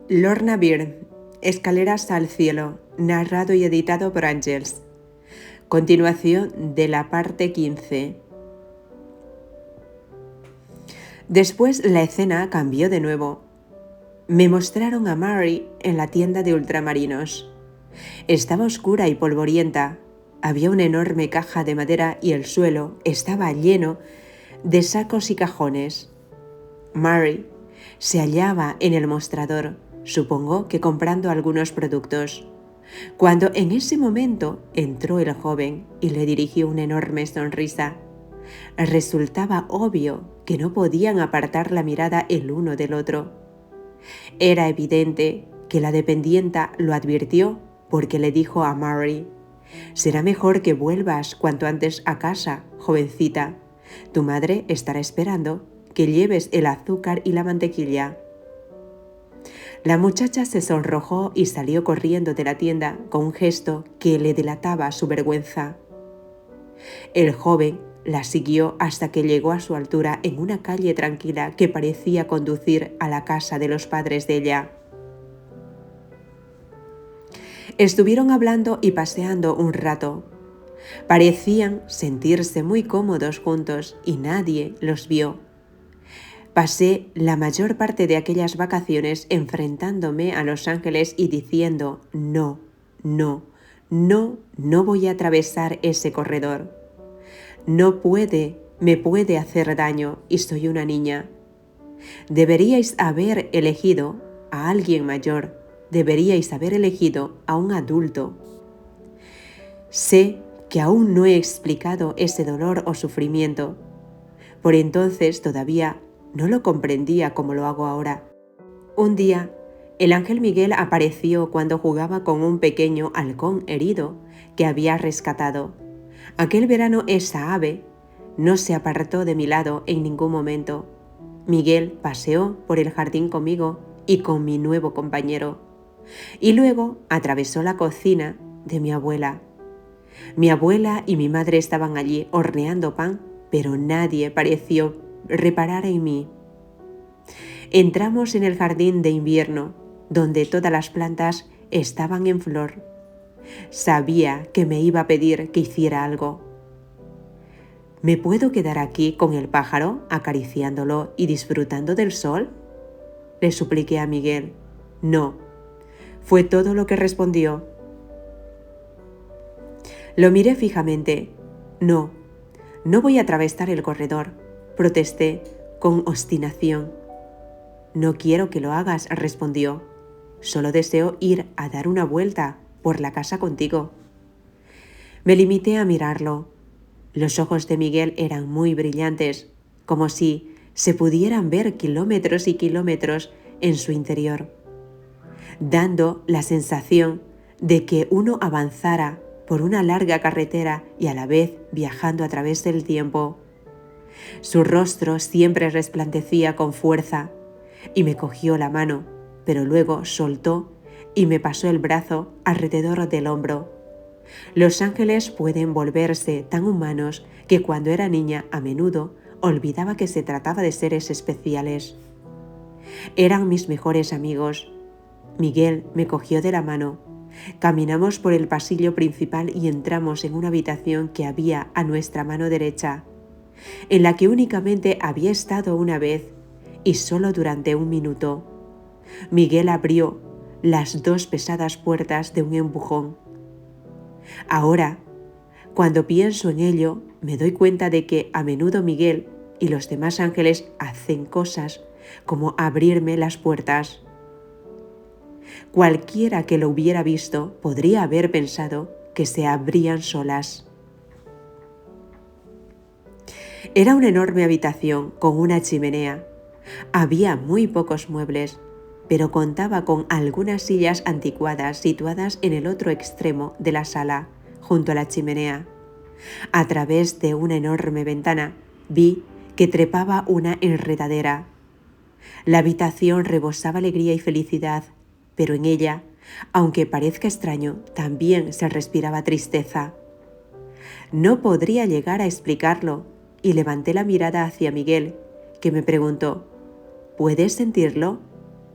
Lorna Byrne, Escaleras al cielo, narrado y editado por Ángels. Continuación de la parte 15. Después la escena cambió de nuevo. Me mostraron a Mary en la tienda de ultramarinos. Estaba oscura y polvorienta. Había una enorme caja de madera y el suelo estaba lleno de sacos y cajones. Mary se hallaba en el mostrador, supongo que comprando algunos productos, cuando en ese momento entró el joven y le dirigió una enorme sonrisa. Resultaba obvio que no podían apartar la mirada el uno del otro. Era evidente que la dependienta lo advirtió porque le dijo a Mary: «Será mejor que vuelvas cuanto antes a casa, jovencita. Tu madre estará esperando que lleves el azúcar y la mantequilla». La muchacha se sonrojó y salió corriendo de la tienda con un gesto que le delataba su vergüenza. El joven la siguió hasta que llegó a su altura en una calle tranquila que parecía conducir a la casa de los padres de ella. Estuvieron hablando y paseando un rato. Parecían sentirse muy cómodos juntos y nadie los vio. Pasé la mayor parte de aquellas vacaciones enfrentándome a Los Ángeles y diciendo: no voy a atravesar ese corredor. Me puede hacer daño y soy una niña. Deberíais haber elegido a alguien mayor, deberíais haber elegido a un adulto. Sé que aún no he explicado ese dolor o sufrimiento. Por entonces todavía no lo comprendía como lo hago ahora. Un día, el ángel Miguel apareció cuando jugaba con un pequeño halcón herido que había rescatado. Aquel verano esa ave no se apartó de mi lado en ningún momento. Miguel paseó por el jardín conmigo y con mi nuevo compañero. Y luego atravesó la cocina de mi abuela. Mi abuela y mi madre estaban allí horneando pan, pero nadie pareció reparar en mí. Entramos en el jardín de invierno, donde todas las plantas estaban en flor. Sabía que me iba a pedir que hiciera algo. ¿Me puedo quedar aquí con el pájaro, acariciándolo y disfrutando del sol?, le supliqué a Miguel. No, fue todo lo que respondió. Lo miré fijamente. No voy a atravesar el corredor, protesté con obstinación. No quiero que lo hagas, respondió. Solo deseo ir a dar una vuelta por la casa contigo. Me limité a mirarlo. Los ojos de Miguel eran muy brillantes, como si se pudieran ver kilómetros y kilómetros en su interior, dando la sensación de que uno avanzara por una larga carretera y a la vez viajando a través del tiempo. Su rostro siempre resplandecía con fuerza y me cogió la mano, pero luego soltó y me pasó el brazo alrededor del hombro. Los ángeles pueden volverse tan humanos que cuando era niña a menudo olvidaba que se trataba de seres especiales. Eran mis mejores amigos. Miguel me cogió de la mano. Caminamos por el pasillo principal y entramos en una habitación que había a nuestra mano derecha, en la que únicamente había estado una vez y solo durante un minuto. Miguel abrió las dos pesadas puertas de un empujón. Ahora, cuando pienso en ello, me doy cuenta de que a menudo Miguel y los demás ángeles hacen cosas como abrirme las puertas. Cualquiera que lo hubiera visto podría haber pensado que se abrían solas. Era una enorme habitación con una chimenea. Había muy pocos muebles, pero contaba con algunas sillas anticuadas situadas en el otro extremo de la sala, junto a la chimenea. A través de una enorme ventana vi que trepaba una enredadera. La habitación rebosaba alegría y felicidad, pero en ella, aunque parezca extraño, también se respiraba tristeza. No podría llegar a explicarlo y levanté la mirada hacia Miguel, que me preguntó: ¿puedes sentirlo?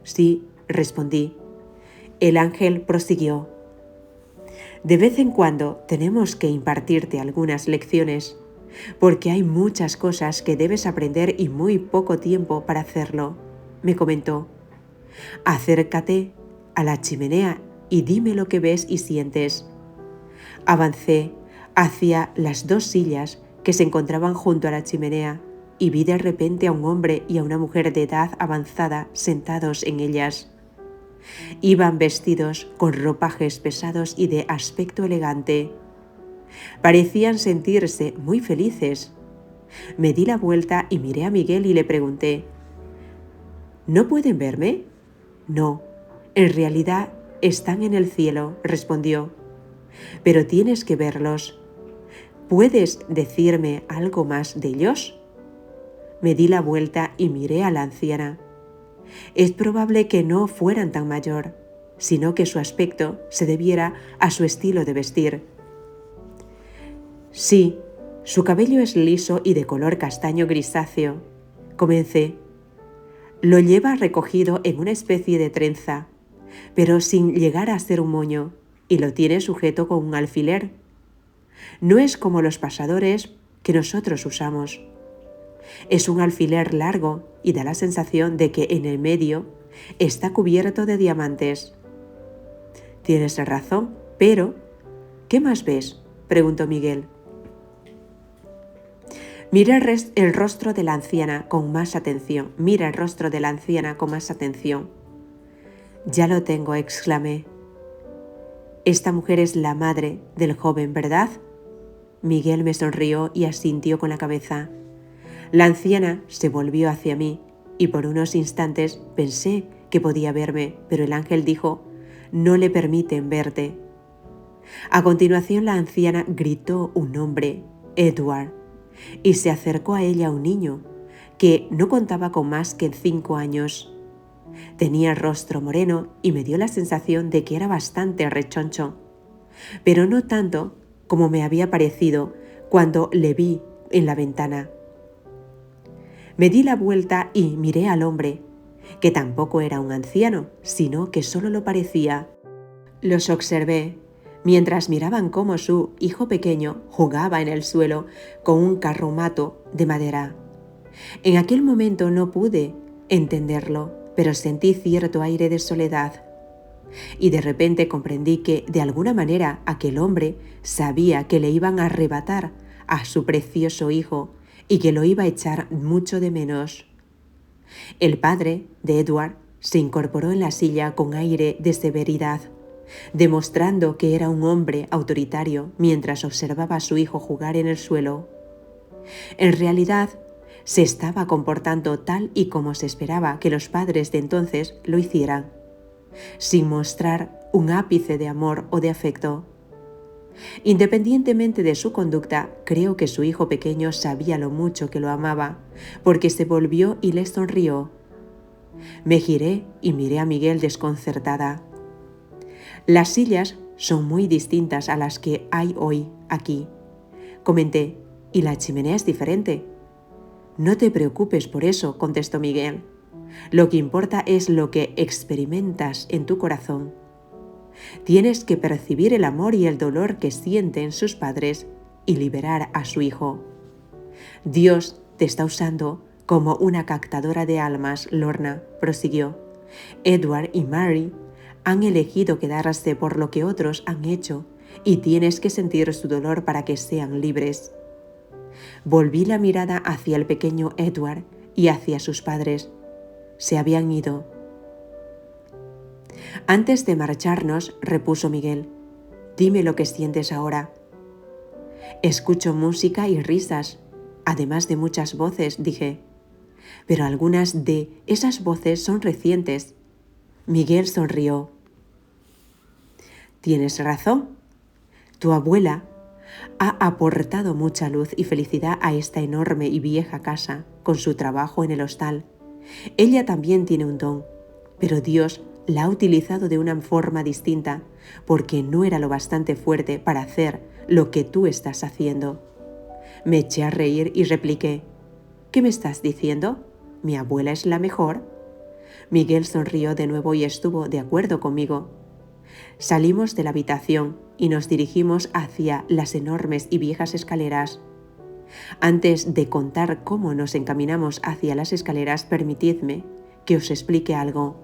Sí, respondí. El ángel prosiguió. De vez en cuando tenemos que impartirte algunas lecciones, porque hay muchas cosas que debes aprender y muy poco tiempo para hacerlo, me comentó. Acércate a la chimenea y dime lo que ves y sientes. Avancé hacia las 2 sillas que se encontraban junto a la chimenea y vi de repente a un hombre y a una mujer de edad avanzada sentados en ellas. Iban vestidos con ropajes pesados y de aspecto elegante. Parecían sentirse muy felices. Me di la vuelta y miré a Miguel y le pregunté, ¿no pueden verme? No, en realidad están en el cielo, respondió. Pero tienes que verlos. ¿Puedes decirme algo más de ellos? Me di la vuelta y miré a la anciana. Es probable que no fueran tan mayor, sino que su aspecto se debiera a su estilo de vestir. Sí, su cabello es liso y de color castaño grisáceo. Comencé. Lo lleva recogido en una especie de trenza, pero sin llegar a ser un moño, y lo tiene sujeto con un alfiler. No es como los pasadores que nosotros usamos. Es un alfiler largo y da la sensación de que en el medio está cubierto de diamantes. Tienes razón, pero ¿qué más ves?, preguntó Miguel. Mira el rostro de la anciana con más atención. Mira el rostro de la anciana con más atención. Ya lo tengo, exclamé. Esta mujer es la madre del joven, ¿verdad? Miguel me sonrió y asintió con la cabeza. La anciana se volvió hacia mí y por unos instantes pensé que podía verme, pero el ángel dijo, no le permiten verte. A continuación la anciana gritó un nombre, Edward, y se acercó a ella un niño que no contaba con más que 5 años. Tenía el rostro moreno y me dio la sensación de que era bastante rechoncho, pero no tanto como me había parecido cuando le vi en la ventana. Me di la vuelta y miré al hombre, que tampoco era un anciano, sino que solo lo parecía. Los observé mientras miraban cómo su hijo pequeño jugaba en el suelo con un carromato de madera. En aquel momento no pude entenderlo, pero sentí cierto aire de soledad. Y de repente comprendí que, de alguna manera, aquel hombre sabía que le iban a arrebatar a su precioso hijo y que lo iba a echar mucho de menos. El padre de Edward se incorporó en la silla con aire de severidad, demostrando que era un hombre autoritario mientras observaba a su hijo jugar en el suelo. En realidad, se estaba comportando tal y como se esperaba que los padres de entonces lo hicieran, sin mostrar un ápice de amor o de afecto. Independientemente de su conducta, creo que su hijo pequeño sabía lo mucho que lo amaba, porque se volvió y le sonrió. Me giré y miré a Miguel desconcertada. Las sillas son muy distintas a las que hay hoy aquí, comenté, y la chimenea es diferente. No te preocupes por eso, contestó Miguel. Lo que importa es lo que experimentas en tu corazón. Tienes que percibir el amor y el dolor que sienten sus padres y liberar a su hijo. Dios te está usando como una captadora de almas, Lorna, prosiguió. Edward y Mary han elegido quedarse por lo que otros han hecho y tienes que sentir su dolor para que sean libres. Volví la mirada hacia el pequeño Edward y hacia sus padres. Se habían ido. Antes de marcharnos, repuso Miguel, dime lo que sientes ahora. Escucho música y risas, además de muchas voces, dije. Pero algunas de esas voces son recientes. Miguel sonrió. Tienes razón. Tu abuela ha aportado mucha luz y felicidad a esta enorme y vieja casa con su trabajo en el hostal. Ella también tiene un don, pero Dios la ha utilizado de una forma distinta porque no era lo bastante fuerte para hacer lo que tú estás haciendo. Me eché a reír y repliqué, ¿qué me estás diciendo? ¿Mi abuela es la mejor? Miguel sonrió de nuevo y estuvo de acuerdo conmigo. Salimos de la habitación y nos dirigimos hacia las enormes y viejas escaleras. Antes de contar cómo nos encaminamos hacia las escaleras, permitidme que os explique algo.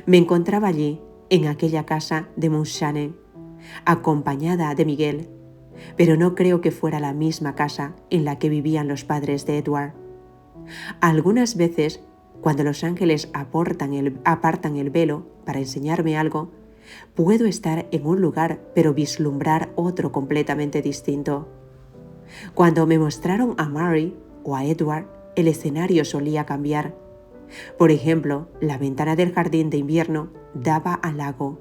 Me encontraba allí, en aquella casa de Munchanen, acompañada de Miguel, pero no creo que fuera la misma casa en la que vivían los padres de Edward. Algunas veces, cuando los ángeles apartan el velo para enseñarme algo, puedo estar en un lugar pero vislumbrar otro completamente distinto. Cuando me mostraron a Mary o a Edward, el escenario solía cambiar. Por ejemplo, la ventana del jardín de invierno daba al lago,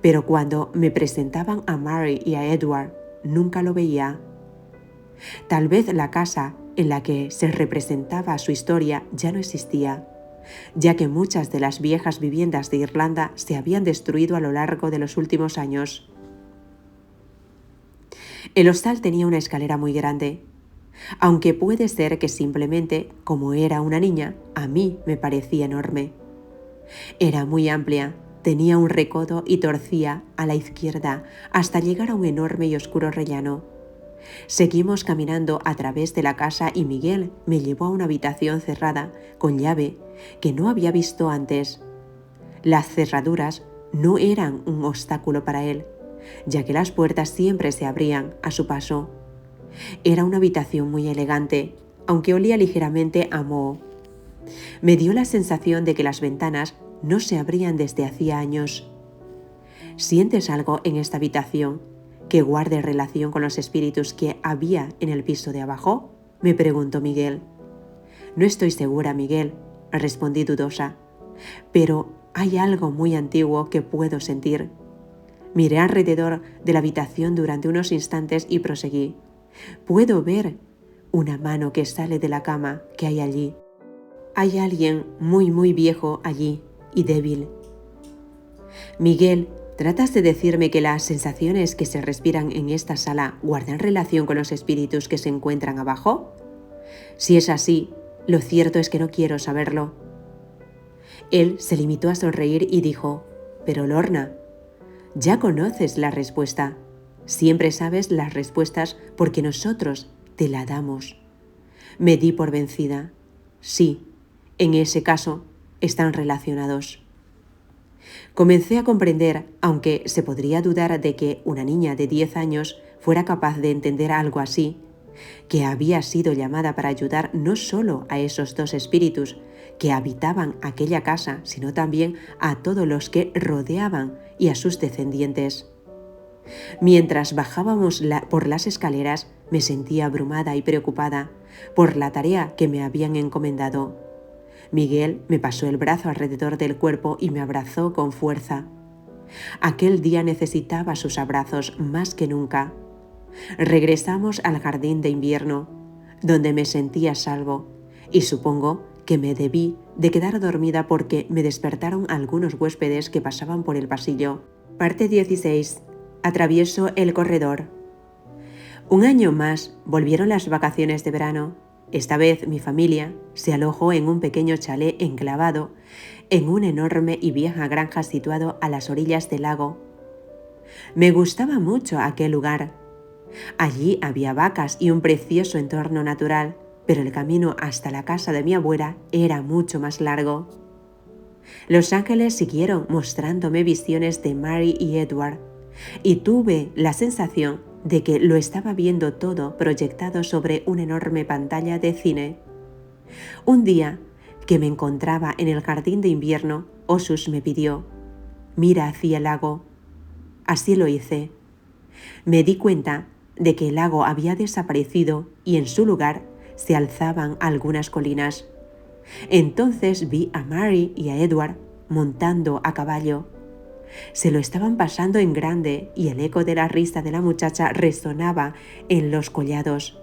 pero cuando me presentaban a Mary y a Edward, nunca lo veía. Tal vez la casa en la que se representaba su historia ya no existía, ya que muchas de las viejas viviendas de Irlanda se habían destruido a lo largo de los últimos años. El hostal tenía una escalera muy grande, aunque puede ser que simplemente, como era una niña, a mí me parecía enorme. Era muy amplia, tenía un recodo y torcía a la izquierda hasta llegar a un enorme y oscuro rellano. Seguimos caminando a través de la casa y Miguel me llevó a una habitación cerrada con llave que no había visto antes. Las cerraduras no eran un obstáculo para él, ya que las puertas siempre se abrían a su paso. Era una habitación muy elegante, aunque olía ligeramente a moho. Me dio la sensación de que las ventanas no se abrían desde hacía años. ¿Sientes algo en esta habitación que guarde relación con los espíritus que había en el piso de abajo?, me preguntó Miguel. No estoy segura, Miguel, respondí dudosa, pero hay algo muy antiguo que puedo sentir. Miré alrededor de la habitación durante unos instantes y proseguí. Puedo ver una mano que sale de la cama que hay allí. Hay alguien muy viejo allí y débil. Miguel, ¿tratas de decirme que las sensaciones que se respiran en esta sala guardan relación con los espíritus que se encuentran abajo? Si es así, lo cierto es que no quiero saberlo. Él se limitó a sonreír y dijo, pero Lorna, ya conoces la respuesta. Siempre sabes las respuestas porque nosotros te la damos. Me di por vencida. Sí, en ese caso están relacionados. Comencé a comprender, aunque se podría dudar de que una niña de 10 años fuera capaz de entender algo así, que había sido llamada para ayudar no solo a esos dos espíritus que habitaban aquella casa, sino también a todos los que rodeaban y a sus descendientes. Mientras bajábamos por las escaleras, me sentía abrumada y preocupada por la tarea que me habían encomendado. Miguel me pasó el brazo alrededor del cuerpo y me abrazó con fuerza. Aquel día necesitaba sus abrazos más que nunca. Regresamos al jardín de invierno, donde me sentía a salvo, y supongo que me debí de quedar dormida porque me despertaron algunos huéspedes que pasaban por el pasillo. Parte 16. Atravieso el corredor. Un año más volvieron las vacaciones de verano. Esta vez mi familia se alojó en un pequeño chalet enclavado en una enorme y vieja granja situado a las orillas del lago. Me gustaba mucho aquel lugar. Allí había vacas y un precioso entorno natural, pero el camino hasta la casa de mi abuela era mucho más largo. Los ángeles siguieron mostrándome visiones de Mary y Edward, y tuve la sensación de que lo estaba viendo todo proyectado sobre una enorme pantalla de cine. Un día que me encontraba en el jardín de invierno, Osus me pidió, «Mira hacia el lago». Así lo hice. Me di cuenta de que el lago había desaparecido y en su lugar se alzaban algunas colinas. Entonces vi a Mary y a Edward montando a caballo. Se lo estaban pasando en grande y el eco de la risa de la muchacha resonaba en los collados.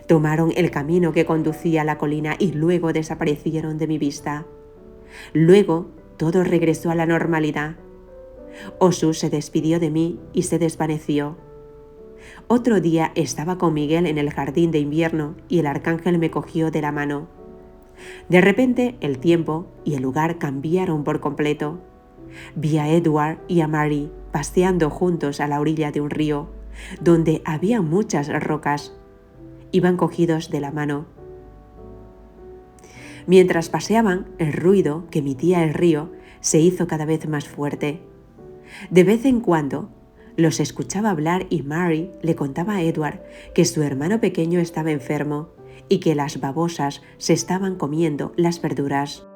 Tomaron el camino que conducía a la colina y luego desaparecieron de mi vista. Luego todo regresó a la normalidad. Osus se despidió de mí y se desvaneció. Otro día estaba con Miguel en el jardín de invierno y el arcángel me cogió de la mano. De repente, el tiempo y el lugar cambiaron por completo. Vi a Edward y a Mary paseando juntos a la orilla de un río, donde había muchas rocas. Iban cogidos de la mano. Mientras paseaban, el ruido que emitía el río se hizo cada vez más fuerte. De vez en cuando, los escuchaba hablar y Mary le contaba a Edward que su hermano pequeño estaba enfermo y que las babosas se estaban comiendo las verduras.